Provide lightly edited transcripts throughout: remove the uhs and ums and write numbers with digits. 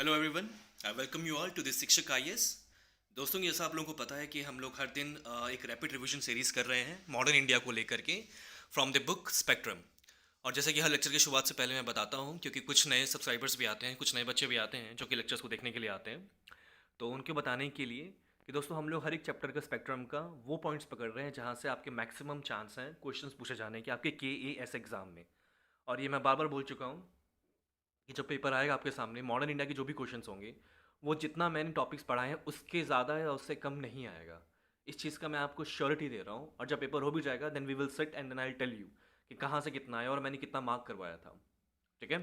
Hello everyone, I welcome you all to this Shikshak IAS. दोस्तों, जैसा आप लोगों को पता है कि हम लोग हर दिन एक रैपिड रिवीजन सीरीज़ कर रहे हैं मॉडर्न इंडिया को लेकर के फ्रॉम द बुक स्पेक्ट्रम। और जैसे कि हर लेक्चर की शुरुआत से पहले मैं बताता हूँ, क्योंकि कुछ नए सब्सक्राइबर्स भी आते हैं, कुछ नए बच्चे भी आते हैं जो कि लेक्चर्स को देखने के लिए आते हैं। तो उनको बताने के लिए कि दोस्तों हम लोग हर एक चैप्टर का स्पेक्ट्रम का वो पॉइंट्स पकड़ रहे हैं जहाँ से आपके मैक्सिमम चांस हैं क्वेश्चंस पूछे जाने के आपके KAS एग्ज़ाम में। और ये मैं बार बार बोल चुका हूँ कि जब पेपर आएगा आपके सामने मॉडर्न इंडिया के जो भी क्वेश्चंस होंगे वो जितना मैंने टॉपिक्स पढ़ाए हैं उसके ज़्यादा या उससे कम नहीं आएगा। इस चीज़ का मैं आपको श्योरिटी दे रहा हूँ। और जब पेपर हो भी जाएगा then we will sit and then I tell you कि कहाँ से कितना आया और मैंने कितना मार्क करवाया था। ठीक है।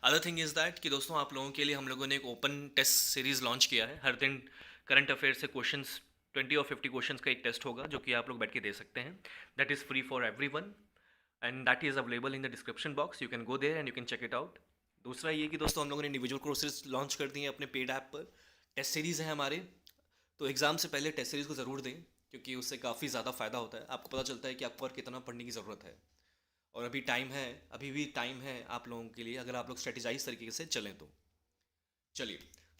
अदर थिंग इज़ दैट कि दोस्तों आप लोगों के लिए हम लोगों ने एक ओपन टेस्ट सीरीज़ लॉन्च किया है। हर दिन करंट अफेयर से क्वेश्चंस 20 और 50 क्वेश्चंस का एक टेस्ट होगा जो कि आप लोग बैठ के दे सकते हैं। That is free for everyone and that is available in the description box. You can go there and you can check it out. दूसरा ये कि दोस्तों हम लोगों ने इंडिविजुअल कोर्सेज लॉन्च कर दिए हैं अपने पेड ऐप पर। टेस्ट सीरीज़ है हमारे, तो एग्ज़ाम से पहले टेस्ट सीरीज़ को ज़रूर दें, क्योंकि उससे काफ़ी ज़्यादा फ़ायदा होता है। आपको पता चलता है कि आपको और कितना पढ़ने की ज़रूरत है। और अभी टाइम है, अभी भी टाइम है आप लोगों के लिए, अगर आप लोग स्ट्रेटेजाइज तरीके से चलें तो। चलिए,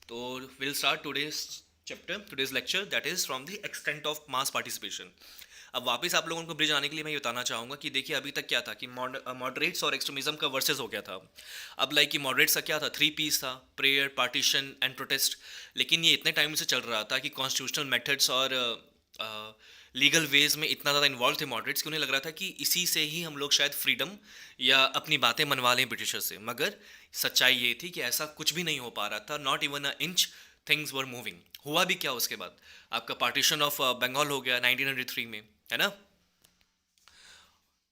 तो will start today's chapter, today's lecture, that is from the extent of mass participation. अब वापस आप लोगों को ब्रिज आने के लिए मैं ये बताना चाहूँगा कि देखिए अभी तक क्या था कि मॉडरेट्स और एक्सट्रीमिज्म का वर्सेस हो गया था। अब लाइक कि मॉडरेट्स का क्या था, 3 Ps था, प्रेयर, पार्टीशन एंड प्रोटेस्ट। लेकिन ये इतने टाइम से चल रहा था कि कॉन्स्टिट्यूशनल मेथड्स और लीगल वेज में इतना ज़्यादा इन्वॉल्व थे मॉडरेट्स कि उन्हें लग रहा था कि इसी से ही हम लोग शायद फ्रीडम या अपनी बातें मनवा लें ब्रिटिशर से। मगर सच्चाई ये थी कि ऐसा कुछ भी नहीं हो पा रहा था, not even a inch things were moving. हुआ भी क्या उसके बाद, आपका पार्टीशन ऑफ बंगाल हो गया 1903 में, है ना।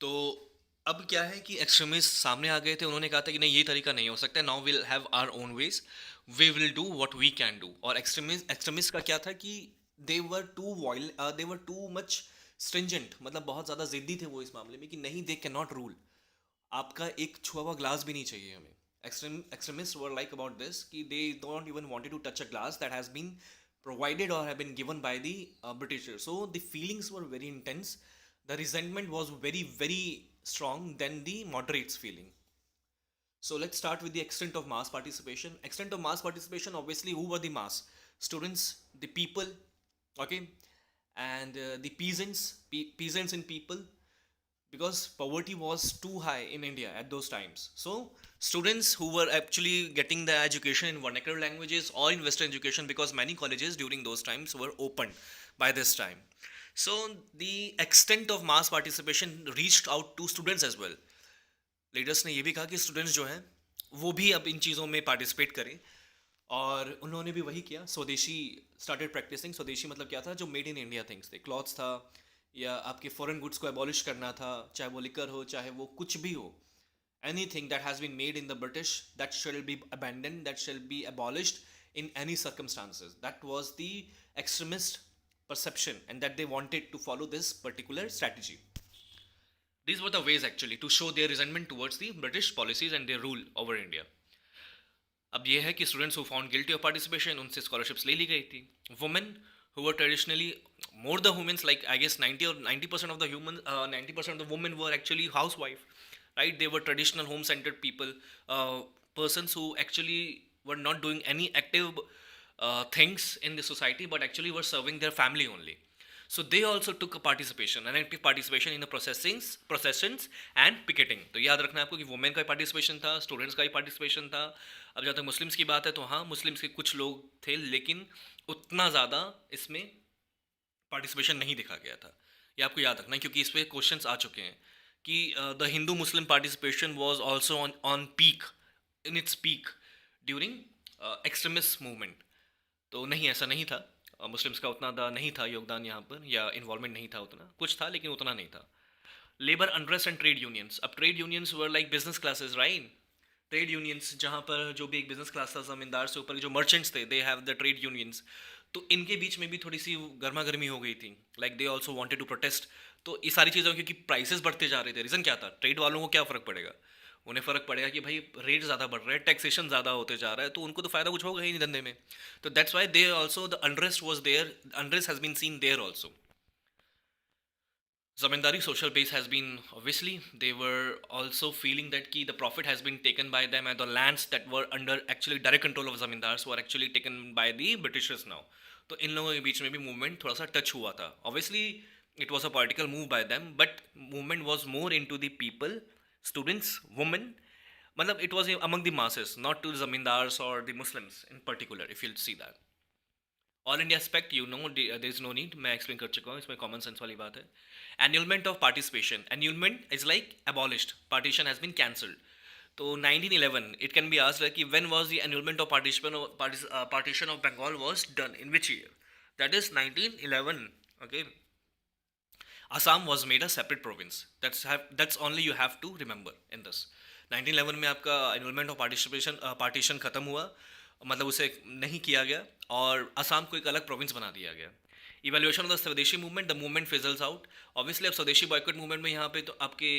तो अब क्या है कि एक्सट्रीमिस्ट सामने आ गए थे, उन्होंने कहा था कि नहीं ये तरीका नहीं हो सकता, now will have our own ways, we will do what we can do. और एक्सट्रीमिस्ट का क्या था कि they were too much stringent, मतलब बहुत ज़्यादा ज़िद्दी थे वो इस मामले में कि नहीं, दे कैन नॉट रूल। आपका एक छुआ हुआ ग्लास भी नहीं चाहिए हमें। Extremist were like about this कि they don't even wanted to touch a glass that has been provided or have been given by the Britishers. So the feelings were very intense. The resentment was very, very strong than the moderates' feeling. So let's start with the extent of mass participation. Extent of mass participation, obviously, who were the mass? Students, the people, okay, and the peasants and people, because poverty was too high in India at those times. So students who were actually getting the education in vernacular languages or in Western education, because many colleges during those times were opened by this time. So the extent of mass participation reached out to students as well. Leaders ने ये भी कहा कि students जो हैं वो भी अब इन चीज़ों में पार्टिसिपेट करें, और उन्होंने भी वही किया। स्वदेशी स्टार्टेड प्रैक्टिसिंग। स्वदेशी मतलब क्या था, जो मेड इन इंडिया थिंग्स थे, क्लॉथ्स था, या आपके फॉरेन गुड्स को एबॉलिश करना था, चाहे वो लिकर हो, चाहे वो कुछ भी हो। Anything that has been made in the British, that shall be abandoned, that shall be abolished in any circumstances. That was the extremist perception, and that they wanted to follow this particular strategy. These were the ways actually to show their resentment towards the British policies and their rule over India. अब ये है कि students who found guilty of participation, उनसे scholarships ले ली गई थी। Women who were traditionally more the women's, like I guess 90% of the human 90% of the women were actually housewife, right. They were traditional home centred people, persons who actually were not doing any active things in the society but actually were serving their family only. So they also took a participation, an active participation in the processions and picketing. तो याद रखना है आपको कि women का ही participation था, students का ही participation था। अब जहाँ तक मुस्लिम्स की बात है तो हाँ, मुस्लिम्स के कुछ लोग थे, लेकिन उतना ज़्यादा इसमें पार्टिसिपेशन नहीं देखा गया था। ये आपको याद रखना है, क्योंकि इस पर क्वेश्चंस आ चुके हैं कि the Hindu Muslim participation was also on peak, in its peak during extremist movement. तो नहीं, ऐसा नहीं था। मुस्लिम्स का उतना नहीं था योगदान यहाँ पर, या इन्वॉल्वमेंट नहीं था, उतना कुछ था लेकिन उतना नहीं था। Labour unrest and trade unions. अब trade unions were like business classes, right. Trade unions जहाँ पर जो भी एक बिजनेस क्लास था, जमींदार से ऊपर जो मर्चेंट्स थे, they have the trade unions. तो इनके बीच में भी थोड़ी सी गर्मा गर्मी हो गई थी, like they also wanted to protest. तो ये सारी चीज़ों, क्योंकि प्राइसेस बढ़ते जा रहे थे, रीज़न क्या था, ट्रेड वालों को क्या फ़र्क पड़ेगा, उन्हें फ़र्क पड़ेगा कि भाई रेट ज़्यादा बढ़ रहा है, टैक्सेशन ज़्यादा होते जा रहा है, तो उनको तो फ़ायदा कुछ होगा ही नहीं धंधे में। तो that's why they also the unrest was there, unrest has been seen there also. Zamindari social base has been, obviously they were also feeling that the profit has been taken by them, and the lands that were under actually direct control of zamindars were actually taken by the Britishers now. तो इन लोगों के बीच में भी movement थोड़ा सा touch हुआ था. Obviously it was a political move by them, but movement was more into the people, students, women. मतलब it was among the masses, not to the zamindars or the Muslims in particular, if you'll see that. All India aspect there is no need, मैं explain कर चुका हूँ, इसमें common sense वाली बात है. Annulment of participation, annulment is like abolished, partition has been cancelled. तो 1911 it can be asked कि when was the annulment of partition of Bengal was done, in which year. That is 1911. Okay. Assam was made a separate province. That's only you have to remember in this. 1911 में आपका enrolment of partition खत्म हुआ, मतलब उसे नहीं किया गया, और असम को एक अलग प्रोविंस बना दिया गया. Evaluation of the Swadeshi movement, the movement fizzles out. Obviously अब स्वदेशी बॉयकॉट मूवमेंट में यहाँ पे तो आपके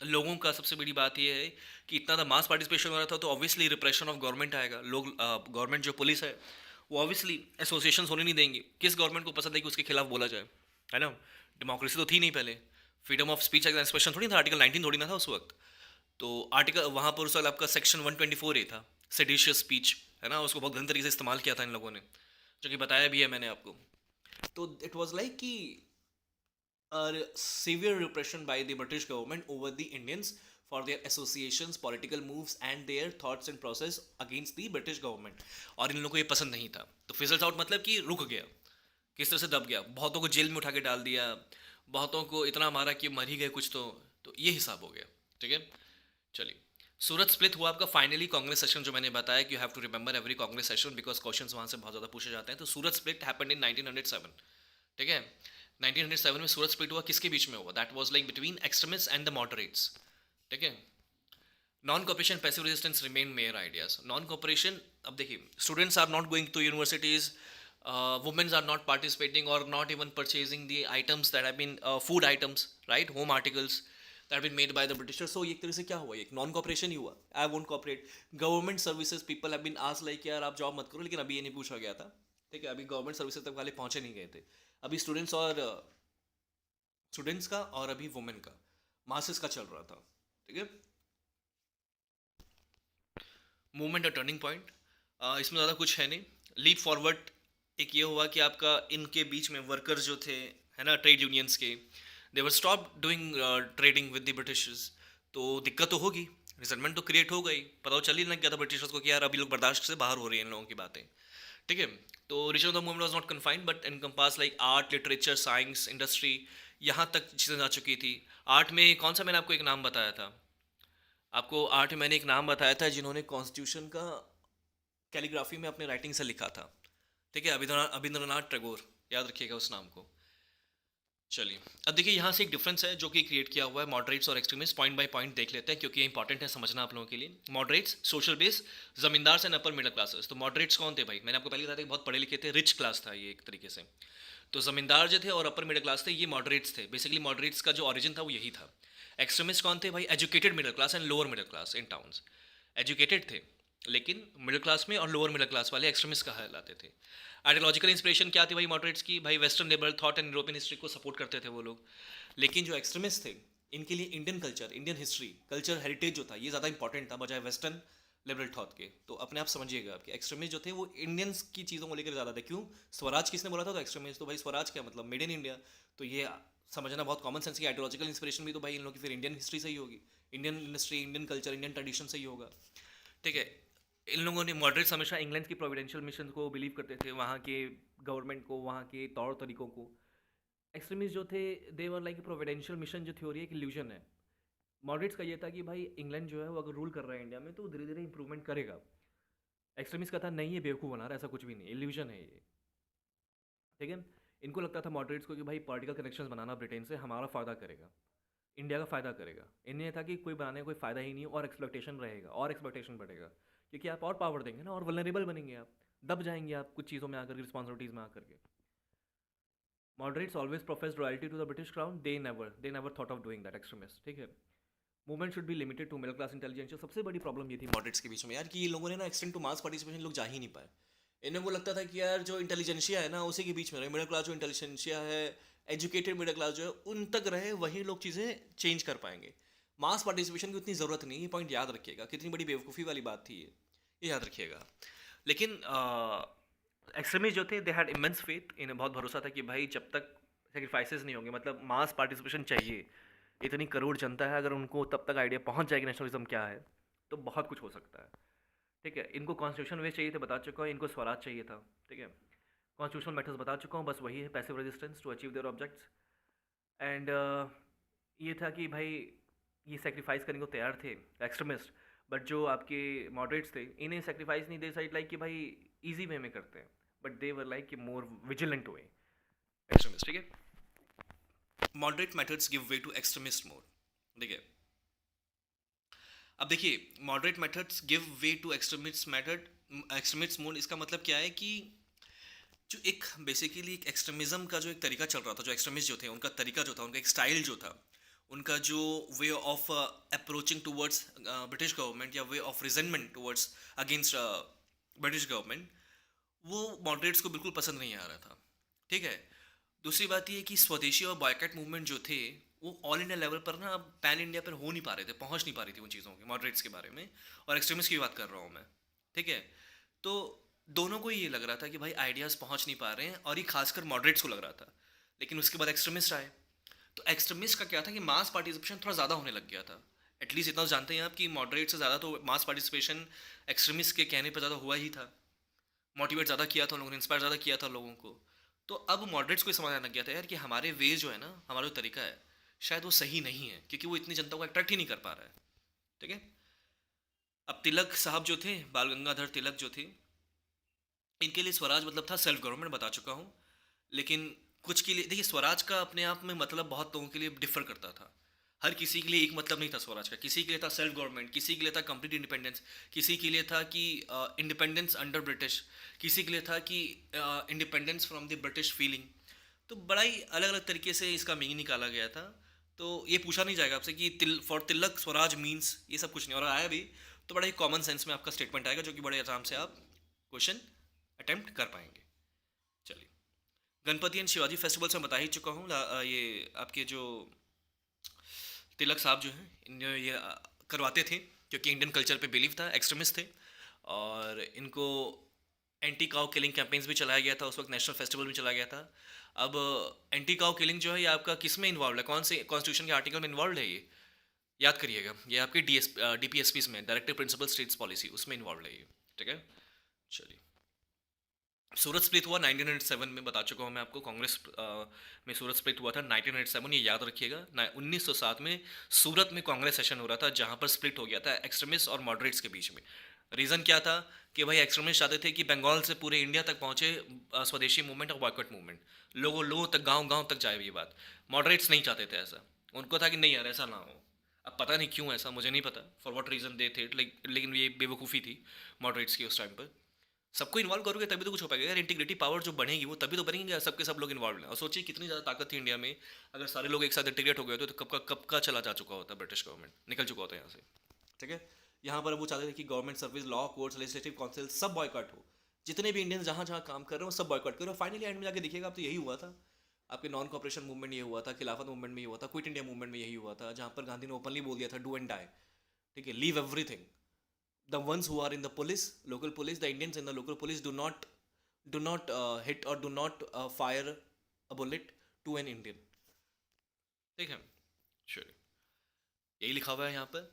लोगों का सबसे बड़ी बात यह है कि इतना ज़्यादा मास पार्टिसिपेशन हो रहा था, तो ऑब्वियसली रिप्रेशन ऑफ गवर्नमेंट आएगा. लोग गवर्नमेंट जो पुलिस है वो ऑब्वियसली एसोसिएशन होने नहीं देंगे. किस गवर्नमेंट को पसंद है कि उसके खिलाफ बोला जाए, है ना. डेमोक्रेसी तो थी नहीं पहले, freedom of speech and expression थोड़ी था, आर्टिकल 19 थोड़ी ना था उस वक्त. तो आर्टिकल वहाँ पर उस वक्त आपका सेक्शन 124 था, सेडिशियस स्पीच, है ना. उसको बहुत गंदे तरीके से इस्तेमाल किया था इन लोगों ने, जो कि बताया भी है मैंने आपको. तो इट वॉज लाइक कि severe repression by the British government over the Indians for their associations, political moves and their thoughts and process against the British government. और इन लोगों को ये पसंद नहीं था. तो फिजल्स आउट मतलब कि रुक गया, किस तरह से दब गया. बहुतों को जेल में उठा के डाल दिया, बहुतों को इतना मारा कि मर ही गए कुछ. तो ये हिसाब हो गया. ठीक है, चलिए. सूरत स्प्लिट हुआ आपका फाइनली कांग्रेस सेशन, जो मैंने बताया कि you have to remember every Congress session because questions वहाँ से बहुत ज़्यादा पूछे जाते हैं. तो सूरत स्प्लिट हैपेंड इन 1907. ठीक है, 1907 में सूरत स्प्लिट हुआ. किसके बीच में हुआ? That was like between extremist and the moderates. ठीक है. Non cooperation, passive resistance remain mere ideas. Non cooperation, अब देखिए, students are not going to universities, women are not participating or not even purchasing the items that have been food items, right, home articles that have been made by the Britishers. So एक तरह से क्या हुआ, एक non cooperation ही हुआ. I won't cooperate. Government services people have been asked like यार आप जॉब मत करो, लेकिन अभी ये नहीं पूछा गया था. ठीक है, अभी गवर्नमेंट सर्विसेज तक वाले पहुंचे नहीं गए थे. अभी स्टूडेंट्स का और अभी वुमेन का, मासेस का चल रहा था. ठीक है. मूवमेंट अ टर्निंग पॉइंट, इसमें ज़्यादा कुछ है नहीं. लीप फॉरवर्ड एक ये हुआ कि आपका इनके बीच में वर्कर्स जो थे, है ना, ट्रेड यूनियंस के, they were stop doing trading with the Britishers. तो दिक्कत तो होगी, रिजल्टमेंट तो क्रिएट हो गई. पता तो चल ही लग गया था ब्रिटिशर्स को कि यार अभी लोग बर्दाश्त से बाहर हो रही हैं इन लोगों की बातें. ठीक है. तो region of the movement was not confined but encompass like art, literature, science, industry, यहाँ तक चीज़ें जा चुकी थी. आर्ट में कौन सा, मैंने आपको एक नाम बताया था, आपको आर्ट में मैंने एक नाम बताया था जिन्होंने कॉन्स्टिट्यूशन का कैलीग्राफी में अपने राइटिंग से लिखा था. ठीक है, अभिंद्रनाथ टैगोर, याद रखिएगा उस नाम को. चलिए, अब देखिए यहाँ से एक डिफरेंस है जो कि क्रिएट किया हुआ है मॉडरेट्स और एक्सट्रीमिस्ट. पॉइंट बाय पॉइंट देख लेते हैं क्योंकि ये इंपॉर्टेंट है समझना आप लोगों के लिए. मॉडरेट्स, सोशल बेस, जमींदार एंड अपर मिडिल क्लासेस. तो मॉडरेट्स कौन थे भाई? मैंने आपको पहले बताया था कि बहुत पढ़े लिखे थे, रिच क्लास था ये एक तरीके से. तो जमींदार जो थे और अपर मिडिल क्लास थे, ये मॉडरेट्स थे. बेसिकली मॉडरेट्स का जो ऑरिजिन था वो यही था. एक्सट्रीमिस्ट कौन थे भाई? Educated middle class and lower middle class in towns. Educated थे लेकिन मिडिल क्लास में और लोअर मिडिल क्लास वाले एक्सट्रीमिस्ट कहलाते थे. आइडियोलॉजिकल इंस्पिरेशन क्या थी भाई मॉडरेट्स की? भाई western liberal thought and European history को सपोर्ट करते थे वो लोग. लेकिन जो एक्सट्रीमिस्ट थे, इनके लिए Indian culture, Indian history, culture, heritage जो था, ये ज़्यादा इंपॉर्टेंट था बजाय वेस्टर्न लिबरल थॉट के. तो अपने आप समझिएगा आपके एक्सट्रीमिस्ट जो थे वो इंडियंस की चीज़ों को लेकर ज़्यादा थे. क्यों? स्वराज किसने बोला था? तो एक्सट्रीमिस्ट. तो भाई स्वराज क्या मतलब? Made in India. तो ये समझना बहुत कॉमन सेंस की आइडियोलॉजिकल इंस्पिरेशन भी तो भाई इन लोगों की फिर इंडियन हिस्ट्री से ही होगी, Indian history, Indian culture, Indian tradition से ही होगा. ठीक है. इन लोगों ने मॉडरेट्स हमेशा इंग्लैंड की प्रोविडेंशियल मिशन को बिलीव करते थे, वहाँ के गवर्नमेंट को, वहाँ के तौर तरीकों को. एक्सट्रीमिस्ट जो थे, दे वर लाइक प्रोविडेंशियल मिशन जो थ्योरी है, एक इल्यूजन है. मॉडरेट्स का ये था कि भाई इंग्लैंड जो है वो अगर रूल कर रहा है इंडिया में तो धीरे धीरे इंप्रूवमेंट करेगा. एक्सट्रीमिस्ट का था नहीं, ये बेवकूफ़ बना रहा है, ऐसा कुछ भी नहीं, इल्यूजन है ये. ठीक है. इनको लगता था मॉडरेट्स को कि भाई पॉलिटिकल कनेक्शंस बनाना ब्रिटेन से हमारा फ़ायदा करेगा, इंडिया का फ़ायदा करेगा. इन्हें था कि कोई बनाने का कोई फ़ायदा ही नहीं और एक्सप्लॉयटेशन रहेगा और एक्सप्लॉयटेशन बढ़ेगा, क्योंकि आप और पावर देंगे ना और वल्नरेबल बनेंगे, आप दब जाएंगे आप कुछ चीज़ों में आकर के, रिस्पॉन्सिबिलिटीज़ में आकर के. Moderates always profess royalty to the British crown, they never thought of doing that. Extremist. ठीक है. Movement should be limited to middle class intelligentsia. सबसे बड़ी प्रॉब्लम ये थी मॉडरेट्स के बीच में यार कि ये लोगों ने ना एक्सटेंड टू मास पार्टिसिपेशन लोग जा ही नहीं पाए. इन्हें वो लगता था कि यार जो इंटेलिजेंशिया है ना उसी के बीच में रहे. मिडिल क्लास जो इंटेलिजेंशिया है, एजुकेटेड मिडिल क्लास जो है उन तक रहे, वही लोग चीज़ें चेंज कर पाएंगे। मास पार्टिसिपेशन की उतनी ज़रूरत नहीं, ये पॉइंट याद रखिएगा, कितनी बड़ी बेवकूफ़ी वाली बात थी ये याद रखिएगा। लेकिन एक्सट्रीमिस्ट जो थे, दे हैड इमेंस फेथ, इन्हें बहुत भरोसा था कि भाई जब तक सेक्रीफाइसेस नहीं होंगे, मतलब मास पार्टिसिपेशन चाहिए, इतनी करोड़ जनता है, अगर उनको तब तक आइडिया पहुंच जाएगी नेशनलिज्म क्या है, तो बहुत कुछ हो सकता है। ठीक है, इनको कॉन्स्टिट्यूशन वे चाहिए थे, बता चुका हूँ, इनको स्वराज चाहिए था। ठीक है, कॉन्स्टिट्यूशनल मैटर्स बता चुका हूँ, बस वही है, passive resistance to achieve their objects. And ये था कि भाई ये सेक्रीफाइस करने को तैयार थे एक्सट्रीमिस्ट, बट जो आपके मॉडरेट्स थे, इन्हें सेक्रीफाइस नहीं, दे साइड लाइक कि भाई इजी वे में करते हैं, बट दे वर लाइक कि मोर विजिलेंट वे एक्सट्रीमिस्ट। ठीक है, moderate methods give way to extremist mode. देखिए, अब देखिए, moderate methods give way to extremist mode, इसका मतलब क्या है कि जो एक बेसिकली एक एक्सट्रीमिज्म का जो एक तरीका चल रहा था, जो एक्सट्रीमिस्ट जो थे उनका तरीका जो था, उनका एक स्टाइल जो था, उनका जो way of approaching towards British government, या way of resentment towards against British government, वो मॉडरेट्स को बिल्कुल पसंद नहीं आ रहा था। ठीक है, दूसरी बात ये कि स्वदेशी और बॉयकॉट मूवमेंट जो थे, वो ऑल इंडिया लेवल पर ना, पैन इंडिया पर हो नहीं पा रहे थे, पहुंच नहीं पा रही थी उन चीज़ों की, मॉडरेट्स के बारे में, और एक्सट्रीमिस्ट की बात कर रहा हूँ मैं। ठीक है, तो दोनों को ये लग रहा था कि भाई आइडियाज़ पहुंच नहीं पा रहे हैं, और ये खासकर मॉडरेट्स को लग रहा था। लेकिन उसके बाद एक्सट्रीमिस्ट आए, तो एक्सट्रीमिस्ट का क्या था कि मास पार्टिसिपेशन थोड़ा ज़्यादा होने लग गया था। एटलीस्ट इतना जानते हैं आप कि मॉडरेट से ज़्यादा तो मास पार्टिसिपेशन एक्सट्रीमिस्ट के कहने पर ज़्यादा हुआ ही था, मोटिवेट ज़्यादा किया था लोगों ने, इंस्पायर ज़्यादा किया था लोगों को। तो अब मॉडरेट्स को समझ आने लग गया था यार कि हमारे वे जो है ना, हमारा जो तरीका है, शायद वो सही नहीं है, क्योंकि वो इतनी जनता को अट्रैक्ट ही नहीं कर पा रहा है। ठीक है, अब तिलक साहब जो थे, बाल गंगाधर तिलक जो थे, इनके लिए स्वराज मतलब था सेल्फ गवर्नमेंट, बता चुका हूँ। लेकिन कुछ के लिए देखिए, स्वराज का अपने आप में मतलब बहुत लोगों के लिए डिफर करता था। हर किसी के लिए एक मतलब नहीं था स्वराज का। किसी के लिए था सेल्फ गवर्नमेंट, किसी के लिए था कंप्लीट इंडिपेंडेंस, किसी के लिए था कि इंडिपेंडेंस अंडर ब्रिटिश, किसी के लिए था कि independence from the British feeling. तो बड़ा ही अलग अलग तरीके से इसका मीनिंग निकाला गया था। तो ये पूछा नहीं जाएगा आपसे कि फॉर तिलक स्वराज मीन्स ये सब कुछ नहीं, और आया भी तो बड़ा ही कॉमन सेंस में आपका स्टेटमेंट आएगा, जो कि बड़े आराम से आप क्वेश्चन अटेम्प्ट कर पाएंगे। चलिए, गणपति एंड शिवाजी फेस्टिवल्स में बता ही चुका हूँ। ये आपके जो तिलक साहब जो हैं, ये करवाते थे क्योंकि इंडियन कल्चर पे बिलीव था, एक्सट्रीमिस्ट थे, और इनको एंटी काउ किलिंग कैंपेन्स भी चलाया गया था, उस वक्त नेशनल फेस्टिवल भी चलाया गया था। अब एंटी काउ किलिंग जो है, ये आपका किस में इन्वॉल्व है, कौन से कॉन्स्टिट्यूशन के आर्टिकल में इन्वॉल्व है, ये याद करिएगा, ये आपके DPSPs में, डायरेक्टिव प्रिंसिपल स्टेट्स पॉलिसी, उसमें इन्वॉल्व है ये। ठीक है, चलिए, सूरत स्प्लिट हुआ 1907 में, बता चुका हूँ मैं आपको, कांग्रेस में सूरत स्प्लिट हुआ था 1907, ये याद रखिएगा। 1907 में सूरत में कांग्रेस सेशन हो रहा था, जहाँ पर स्प्लिट हो गया था एक्सट्रीमिस्ट और मॉडरेट्स के बीच में। रीज़न क्या था कि भाई एक्सट्रीमिस्ट चाहते थे कि बंगाल से पूरे इंडिया तक पहुँचे स्वदेशी मूवमेंट और बॉयकॉट मूवमेंट, लोगों लोगों तक, गाँव तक जाए ये बात। मॉडरेट्स नहीं चाहते थे ऐसा, उनको था कि नहीं यार ऐसा ना हो। अब पता नहीं क्यों ऐसा, मुझे नहीं पता फॉर व्हाट रीज़न दे थे, लेकिन ये बेवकूफ़ी थी मॉडरेट्स की उस टाइम पर। सबको इन्वॉल्व करोगे तभी तो कुछ हो पाएगा यार, इंटीग्रिटी पावर जो बढ़ेगी वो तभी तो बनेंगे यार, सबके सब लोग इन्वॉल्व हैं। और सोचिए कितनी ज़्यादा ताकत थी इंडिया में, अगर सारे लोग एक साथ इंटीग्रेट हो गए होते तो कब का चला जा चुका होता, ब्रिटिश गवर्नमेंट निकल चुका होता यहाँ से। ठीक है, यहाँ पर वो चाहते थे कि government service, law, courts, legislative council सब बॉयकॉट हो, जितने भी इंडियंस जहाँ जहाँ काम कर रहे हो सब बॉयकॉट करो। फाइनली एंड में जाके देखिएगा आप, तो यही हुआ था। आपके नॉन कॉपरेशन मूवमेंट ये हुआ था, खिलाफत मूवमेंट में ये हुआ था, क्विट इंडिया मूवमेंट में यही हुआ था, जहाँ पर गांधी ने ओपनली बोल दिया था डू एंड डाई। ठीक है, leave everything. The ones who are in the police, local police, the Indians in the local police do not hit or do not fire a bullet to an Indian. ठीक है, sure, यही लिखा हुआ है यहाँ पर।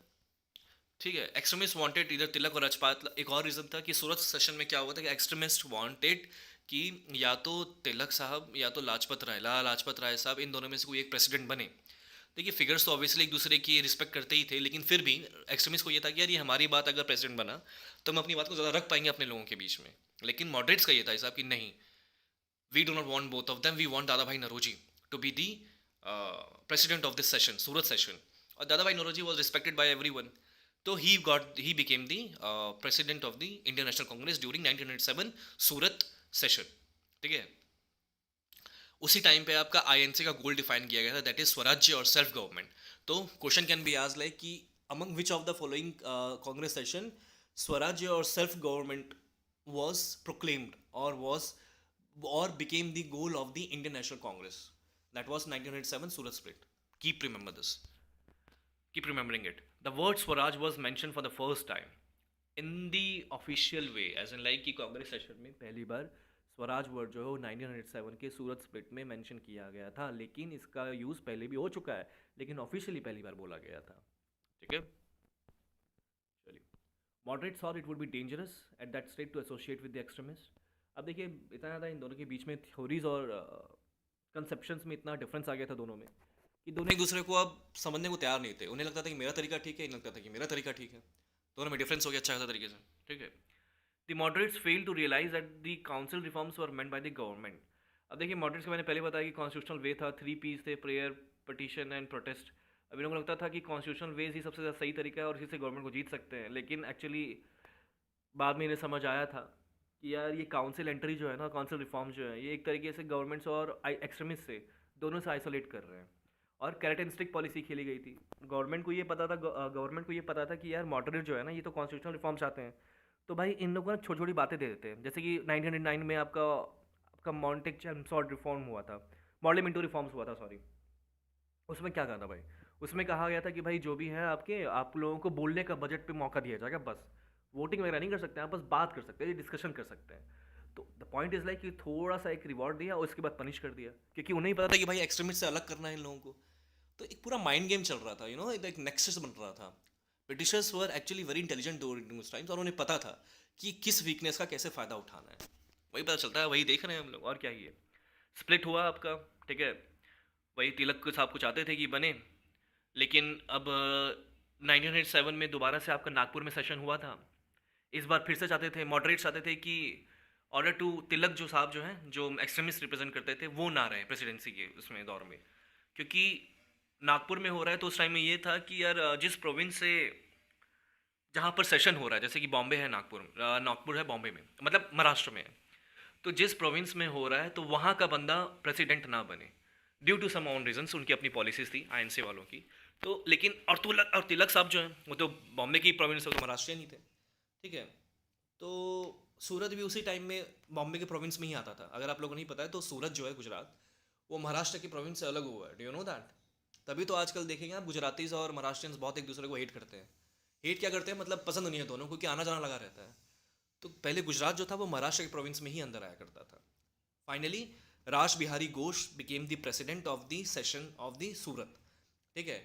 ठीक है, एक्सट्रीमिस्ट वांटेड इधर तिलक और राजपाट। एक और रीज़न था कि सूरत सेशन में क्या हुआ था कि एक्सट्रीमिस्ट वांटेड कि या तो तिलक साहब या तो लाजपत राय, लाला लाजपत राय साहब, इन दोनों में से कोई एक प्रेसिडेंट बने। देखिए, फिगर्स तो ऑब्वियसली एक दूसरे की रिस्पेक्ट करते ही थे, लेकिन फिर भी एक्सट्रीमिस्ट को ये था कि यार ये हमारी बात अगर प्रेसिडेंट बना तो हम अपनी बात को ज़्यादा रख पाएंगे अपने लोगों के बीच में। लेकिन मॉडरेट्स का ये था हिसाब कि नहीं, we do not want both of them, we want Dadabhai Naoroji to be the president of this session, Surat session. और Dadabhai Naoroji was respected by everyone, तो he became the president of the Indian National Congress during 1907 Surat session. ठीक है, उसी time पे आपका INC का गोल define किया गया था, दैट इज स्वराज्य और सेल्फ गवर्नमेंट। तो question can be asked like कि among which of the following Congress session Swarajya और self government was proclaimed or became the goal of the Indian National Congress. That was 1907 Surat split. Keep remember this. Keep remembering it. The word Swaraj was mentioned for the first time in the official way, as in like कि Congress session में पहली बार Swaraj word जो है वो 1907 के सूरत split में mention किया गया था, लेकिन इसका यूज़ पहले भी हो चुका है, लेकिन ऑफिशियली पहली बार बोला गया था. ठीक है, चलिए. Moderate thought it would be dangerous at that state to associate with the extremist. अब देखिए इतना ज़्यादा इन दोनों के बीच में थ्योरीज और कंसेप्शंस में इतना डिफरेंस आ गया था दोनों में कि दोनों एक दूसरे को अब समझने को तैयार नहीं थे. उन्हें लगता था कि मेरा तरीका ठीक है, इन्हें लगता था कि मेरा तरीका ठीक है. दोनों में डिफरेंस हो गया अच्छा खासा तरीके से. ठीक है. The moderates fail to realise that the council reforms were meant by the government. अब देखिए मॉडरेट्स का मैंने पहले बताया कि कॉन्स्टिट्यूशनल वे था, 3 Ps थे, प्रेयर, पटिशन एंड प्रोटेस्ट. अब इन्हों को लगता था कि कॉन्स्टिट्यूशनल वेज ही सबसे ज़्यादा सही तरीका है और इसी से गवर्नमेंट को जीत सकते हैं, लेकिन एक्चुअली बाद में इन्हें समझ आया था कि यार ये काउंसिल एंट्री जो है ना, काउंसिल रिफॉर्म जो है, ये एक तरीके से गवर्नमेंट्स और एक्सट्रीमिस्ट से दोनों से आइसोलेट कर रहे हैं. और कैरेट एंड स्टिक पॉलिसी खेली गई थी. गवर्नमेंट को ये पता था कि यार मॉडरेट जो है ना, ये तो कॉन्स्टिट्यूशनल रिफॉर्म चाहते हैं, तो भाई इन लोगों को ना छोटी छोटी बातें दे देते हैं. जैसे कि 1909 में आपका आपका मॉन्टेक चैम्सफोर्ड रिफॉर्म हुआ था, मॉडल मिंटो रिफॉर्म्स हुआ था, सॉरी. उसमें क्या कहा था भाई? उसमें कहा गया था कि भाई जो भी है आप लोगों को बोलने का बजट पे मौका दिया जाएगा, बस वोटिंग वगैरह नहीं कर सकते, आप बस बात कर सकते हैं, डिस्कशन कर सकते हैं. तो द पॉइंट इज़ लाइक कि थोड़ा सा एक रिवॉर्ड दिया और उसके बाद पनिश कर दिया, क्योंकि उन्हें ही पता था कि भाई एक्सट्रीमिस्ट से अलग करना है इन लोगों को. तो एक पूरा माइंड गेम चल रहा था, एक नेक्सस बन रहा था. Britishers were actually very intelligent during उस टाइम्स, और उन्हें पता था कि किस वीकनेस का कैसे फ़ायदा उठाना है. वही पता चलता है, वही देख रहे हैं हम लोग, और क्या ही है. स्प्लिट हुआ आपका. ठीक है. वही तिलक साहब को चाहते थे कि बने, लेकिन अब 1907 में दोबारा से आपका नागपुर में सेशन हुआ था. इस बार फिर से चाहते थे, मॉडरेट चाहते थे कि ऑर्डर टू तिलक जो साहब जो हैं, जो एक्सट्रीमिस्ट रिप्रेजेंट करते थे, वो ना रहे प्रेसिडेंसी के उसमें दौर में, क्योंकि नागपुर में हो रहा है. तो उस टाइम में ये था कि यार जिस प्रोविंस से जहाँ पर सेशन हो रहा है, जैसे कि बॉम्बे है, नागपुर है बॉम्बे में, मतलब महाराष्ट्र में है, तो जिस प्रोविंस में हो रहा है तो वहाँ का बंदा प्रेसिडेंट ना बने, due to some own reasons. उनकी अपनी पॉलिसीज थी आईएनसी वालों की. तो लेकिन और तिलक साहब जो हैं वो तो बॉम्बे की प्रोविंस से, तो महाराष्ट्र नहीं थे. ठीक है. तो सूरत भी उसी टाइम में बॉम्बे के प्रोविंस में ही आता था. अगर आप लोगों को नहीं पता है तो सूरत जो है गुजरात, वो महाराष्ट्र की प्रोविंस से अलग हुआ है. Do you know that? तभी तो आजकल देखेंगे आप गुजरातीज और महाराष्ट्रियंस बहुत एक दूसरे को हेट करते हैं. हेट क्या करते हैं, मतलब पसंद नहीं है दोनों, क्योंकि आना जाना लगा रहता है. तो पहले गुजरात जो था वो महाराष्ट्र के प्रोविंस में ही अंदर आया करता था. Finally Raj Bihari Ghosh became the president of the session of the Surat. ठीक है.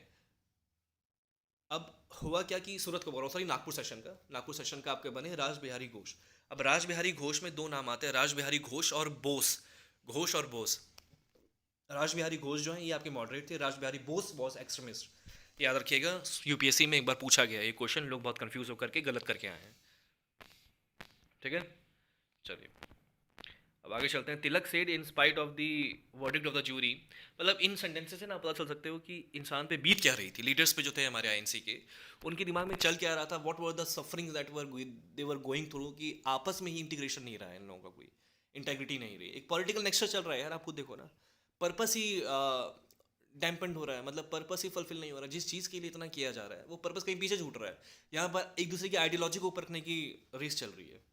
अब हुआ क्या कि सूरत को बोल रहा हूँ, सॉरी, नागपुर सेशन का आपके बने राज बिहारी घोष. अब राज बिहारी घोष में दो नाम आते हैं, राज बिहारी घोष और बोस. राज बिहारी घोष जो है ये आपके मॉडरेट थे, राज बिहारी बोस वॉज एक्सट्रीमिस्ट. याद रखिएगा, यूपीएससी में एक बार पूछा गया ये क्वेश्चन, लोग बहुत कंफ्यूज होकर के गलत करके आए हैं. ठीक है. चलिए अब आगे चलते हैं. Tilak said in spite of the verdict of the jury. मतलब इन सेंटेंसेस से ना पता चल सकते हो कि इंसान पे बीत क्या रही थी, लीडर्स पे जो थे हमारे आईएनसी के, उनके दिमाग में चल क्या रहा था, what were the suffering that they were going through, कि आपस में ही इंटीग्रेशन नहीं रहा है इन लोगों का, कोई इंटेग्रिटी नहीं रही. एक पॉलिटिकल नेक्सचर चल रहा है यार, आप खुद देखो ना. पर्पस ही डैम्पेंड हो रहा है, मतलब पर्पस ही फुलफिल नहीं हो रहा है. जिस चीज़ के लिए इतना किया जा रहा है वो पर्पस कहीं पीछे छूट रहा है. यहाँ पर एक दूसरे की आइडियोलॉजी को ऊपर रखने की रेस चल रही है.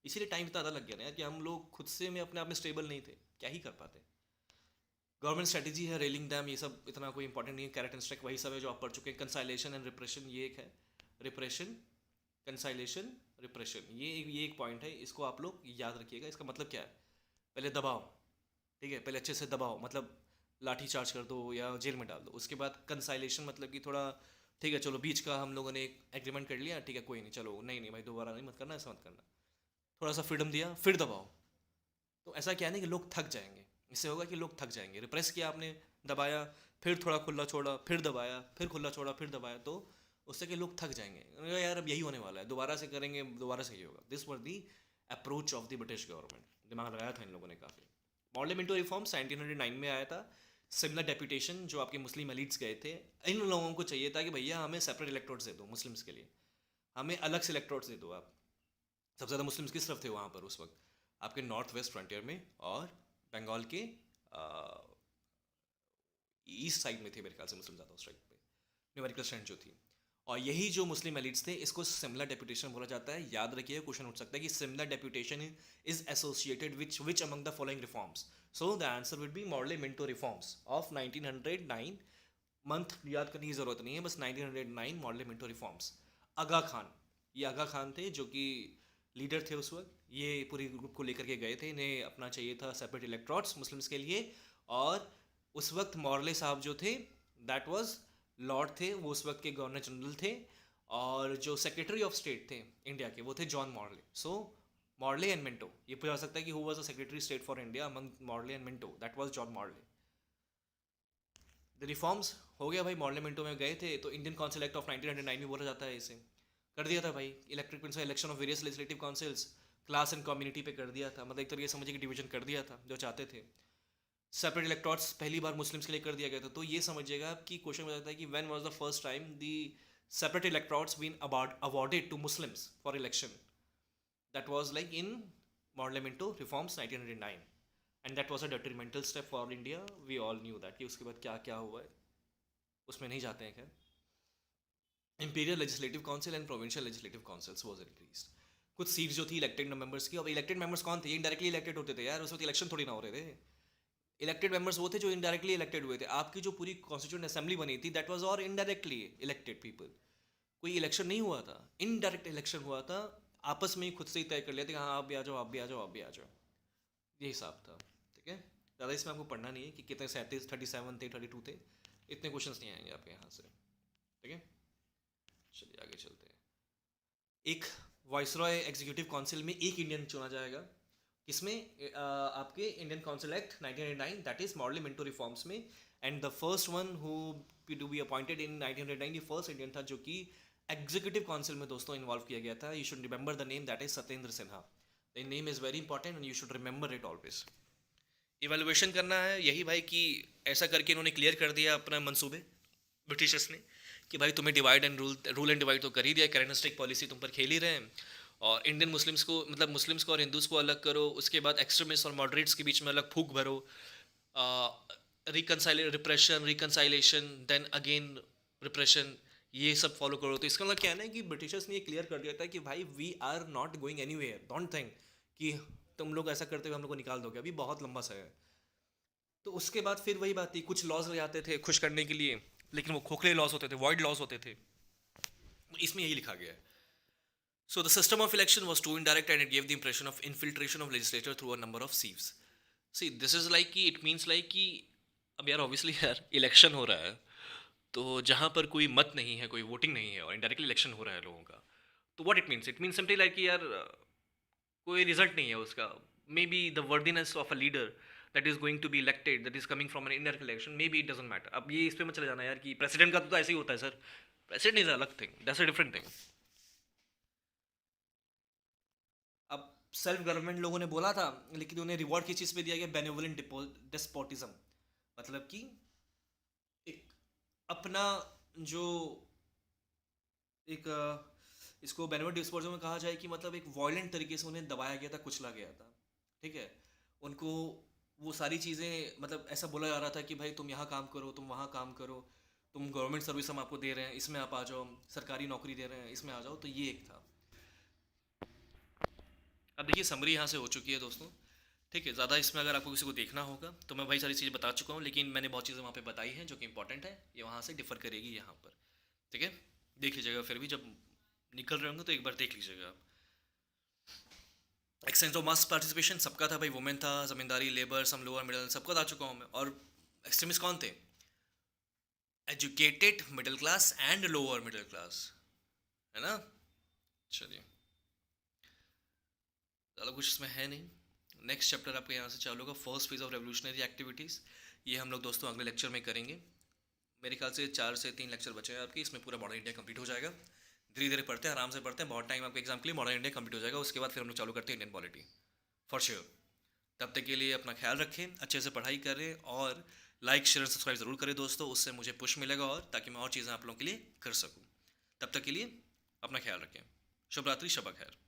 इसीलिए टाइम इतना ज़्यादा लग गया ना यार, कि हम लोग खुद से में अपने आप में स्टेबल नहीं थे, क्या ही कर पाते. गवर्नमेंट स्ट्रेटजी है, रेलिंग दैम, ये सब इतना कोई इंपॉर्टेंट नहीं है. कैरेट एंड स्ट्रिक वही सब है जो आप पढ़ चुके हैं. कंसाइलेशन एंड रिप्रेशन, ये एक है. रिप्रेशन, कंसाइलेशन, रिप्रेशन, ये एक पॉइंट है. इसको आप लोग याद रखिएगा. इसका मतलब क्या है? पहले दबाओ. ठीक है, पहले अच्छे से दबाओ, मतलब लाठी चार्ज कर दो या जेल में डाल दो. उसके बाद कंसाइलेशन, मतलब कि थोड़ा ठीक है चलो बीच का हम लोगों ने एक एग्रीमेंट कर लिया, ठीक है कोई नहीं, चलो नहीं भाई दोबारा नहीं, मत करना, ऐसा मत करना. थोड़ा सा फ्रीडम दिया, फिर दबाओ. तो ऐसा क्या नहीं कि लोग थक जाएंगे. इससे होगा कि लोग थक जाएंगे. रिप्रेस किया आपने, दबाया, फिर थोड़ा खुला छोड़ा, फिर दबाया, फिर खुला छोड़ा, फिर दबाया, तो उससे कि लोग थक जाएंगे. यार अब यही होने वाला है, दोबारा से करेंगे, दोबारा से ही होगा. This were the approach of the British government. दिमाग लगाया था इन लोगों ने काफ़ी. मॉडल मिंटो रिफॉर्म्स 1909 में आया था. सिमिलर डेप्यूटेशन जो आपके मुस्लिम एलिट्स गए थे, इन लोगों को चाहिए था कि भैया हमें सेपरेट इलेक्ट्रोड्स दे दो मुस्लिम्स के लिए, हमें अलग से इलेक्ट्रोड्स दे दो आप. सबसे ज़्यादा मुस्लिम्स किस तरफ थे वहाँ पर उस वक्त? आपके नॉर्थ वेस्ट फ्रंटियर में और बंगाल के ईस्ट साइड में थे मेरे ख्याल से मुस्लिम ज़्यादा उस टाइम पे, न्यूमेरिकल स्ट्रेंथ जो थी. और यही जो मुस्लिम एलिट्स थे, इसको सिमिलर डेपुटेशन बोला जाता है। याद रखिए, क्वेश्चन उठ सकता है कि similar deputation is associated which among the following reforms. So the answer will be Morley Minto reforms of 1909। Month याद करने की जरूरत नहीं है, बस 1909 मॉडले मिंटो रिफॉर्म्स। आगा खान, ये आगा खान थे जो कि लीडर थे उस वक्त। ये पूरी ग्रुप को लेकर के गए थे, इन्हें अपना चाहिए था सेपरेट इलेक्ट्रोड्स मुस्लिम्स के लिए। और उस वक्त मॉर्ले साहब जो थे, दैट वाज लॉर्ड थे, वो उस वक्त के गवर्नर जनरल थे। और जो सेक्रेटरी ऑफ स्टेट थे इंडिया के, वो थे John Morley. So Morley and Minto, ये पूछा जा सकता है कि who was the secretary state for India among Morley and Minto, that was John Morley. The reforms हो गया भाई, मॉर्ले मिंटो में गए थे तो इंडियन काउंसिल एक्ट ऑफ 1909 में बोला जाता है, इसे कर दिया था भाई। Elective principle election of various legislative councils class and community पे कर दिया था, मतलब एक तरीके से समझिए कि डिवीजन कर दिया था जो चाहते थे। सेपरेट इलेक्टोर्स पहली बार मुस्लिम्स के लिए कर दिया गया था। तो ये समझिएगा कि क्वेश्चन में जाता है कि when was the first time the separate electors been awarded to Muslims for election. That was like in Morley Minto reforms 1909 and that was a detrimental step for India. We all knew that कि उसके बाद क्या क्या हुआ है उसमें नहीं जाते हैं। खैर imperial legislative council and provincial legislative councils was increased. कुछ सीट्स जो थी इलेक्टेड मेंबर्स की, अब इलेक्टेड मेंबर्स कौन थे? इनडायरेक्टली इलेक्टेड होते थे यार, उस वक्त इलेक्शन थोड़ी ना हो रहे थे। इलेक्टेड मेंबर्स वो थे जो इनडायरेक्टली इलेक्टेड हुए थे। आपकी जो पूरी कॉन्स्टिट्यूंट असेंबली बनी थी, दैट वाज और इनडायरेक्टली इलेक्टेड पीपल। कोई इलेक्शन नहीं हुआ था, इनडायरेक्ट इलेक्शन हुआ था। आपस में ही खुद से ही तय कर लेते, हाँ आप भी आ जाओ, आप भी आ जाओ, आप भी आ जाओ। ये हिसाब था, ठीक है। ज़्यादा इसमें आपको पढ़ना नहीं है कि कितने 37, 37 थे, 32 थे, इतने क्वेश्चन नहीं आएंगे आपके यहाँ से, ठीक है। चलिए आगे चलते हैं। एक वाइसरॉय एग्जीक्यूटिव काउंसिल में एक इंडियन चुना जाएगा। किसमें? आपके Indian Council Act 1909, that is Morley Minto reforms में। And the first one who to be appointed in 1909, ये फर्स्ट इंडियन था जो कि एग्जीक्यूटिव काउंसिल में दोस्तों इन्वॉल्व किया गया था। You should remember the name, that is Satyendra Sinha. The name is very important and you should remember it always. Evaluation करना है यही भाई कि ऐसा करके इन्होंने क्लियर कर दिया अपना मंसूबे ब्रिटिशर्स ने कि भाई तुम्हें divide and rule and divide तो कर ही दिया, करेनिस्टिक पॉलिसी तुम पर खेल ही रहे हैं। और इंडियन मुस्लिम्स को, मतलब मुस्लिम्स को और हिंदूज़ को अलग करो, उसके बाद एक्सट्रीमिस्ट और मॉडरेट्स के बीच में अलग फूक भरो, रिकनसाइलेशन, देन अगेन रिप्रेशन, ये सब फॉलो करो। तो इसका मतलब क्या है ना कि ब्रिटिशर्स ने ये क्लियर कर दिया था कि भाई we are not going anywhere, don't think कि तुम लोग ऐसा करते हुए हम लोग को निकाल दोगे, अभी बहुत लंबा समय है। तो उसके बाद फिर वही बात थी, कुछ लॉज ले आते थे खुश करने के लिए, लेकिन वो खोखले लॉज होते थे, वॉइड लॉज होते थे। इसमें यही लिखा गया है। So the system of election was too indirect and it gave the impression of infiltration of legislature through a number of sieves. See, this is like कि it means like कि अब यार obviously यार इलेक्शन हो रहा है, तो जहाँ पर कोई मत नहीं है, कोई वोटिंग नहीं है और इनडायरेक्टली इलेक्शन हो रहा है लोगों का, तो what it means simply like कि यार कोई रिजल्ट नहीं है उसका। May be the worthiness of a leader that is going to be elected, that is coming from an indirect election, may be it doesn't matter. अब ये इस पे मत चले जाना यार कि प्रेसिडेंट का तो ऐसे ही होता है सर, प्रेसिडेंट इज अलग thing, that's a different thing. अब सेल्फ गवर्नमेंट लोगों ने बोला था, लेकिन उन्हें रिवॉर्ड किस चीज़ पे दिया गया? बेनेवोलेंट डेस्पोटिज्म, मतलब कि एक अपना जो एक इसको बेनेवोलेंट डेस्पोटिज्म में कहा जाए कि मतलब एक वायलेंट तरीके से उन्हें दबाया गया था, कुचला गया था, ठीक है। उनको वो सारी चीज़ें, मतलब ऐसा बोला जा रहा था कि भाई तुम यहाँ काम करो, तुम वहाँ काम करो, तुम गवर्नमेंट सर्विस हम आपको दे रहे हैं, इसमें आप आ जाओ, सरकारी नौकरी दे रहे हैं, इसमें आ जाओ। तो ये एक था। अब देखिए समरी यहाँ से हो चुकी है दोस्तों, ठीक है। ज़्यादा इसमें अगर आपको किसी को देखना होगा तो मैं भाई सारी चीज़ें बता चुका हूँ, लेकिन मैंने बहुत चीज़ें वहाँ पे बताई हैं जो कि इंपॉर्टेंट है, ये वहाँ से डिफर करेगी यहाँ पर, ठीक है। देख लीजिएगा, फिर भी जब निकल रहे होंगे तो एक बार देख लीजिएगा आप। एक्सटेंस ऑफ मास पार्टिसिपेशन सबका था भाई, वुमेन था, जमींदारी, लेबर, सम लोअर मिडिल, सबका बता चुका हूँ मैं। और एक्सट्रीमिस्ट कौन थे? Educated middle class and lower middle class, है ना। चलिए ज़्यादा कुछ इसमें है नहीं। नेक्स्ट चैप्टर आपका यहाँ से चालू होगा, first phase of revolutionary activities. ये हम लोग दोस्तों अगले लेक्चर में करेंगे। मेरे ख्याल से 4 से 3 लेक्चर बचे हैं आपके, इसमें पूरा मॉडर्न इंडिया कंप्लीट हो जाएगा। धीरे धीरे पढ़ते हैं, आराम से पढ़ते हैं, बहुत टाइम आपके एग्जाम के लिए मॉडर्न इंडिया कंप्लीट हो जाएगा। उसके बाद फिर हम लोग चालू करते हैं इंडियन पॉलिटी, फॉर श्योर। तब तक के लिए अपना ख्याल रखें, अच्छे से पढ़ाई करें और लाइक शेयर सब्सक्राइब ज़रूर करें दोस्तों, उससे मुझे पुश मिलेगा और ताकि मैं और चीज़ें आप लोगों के लिए कर सकूँ। तब तक के लिए अपना ख्याल रखें। शुभ रात्रि, शब खैर।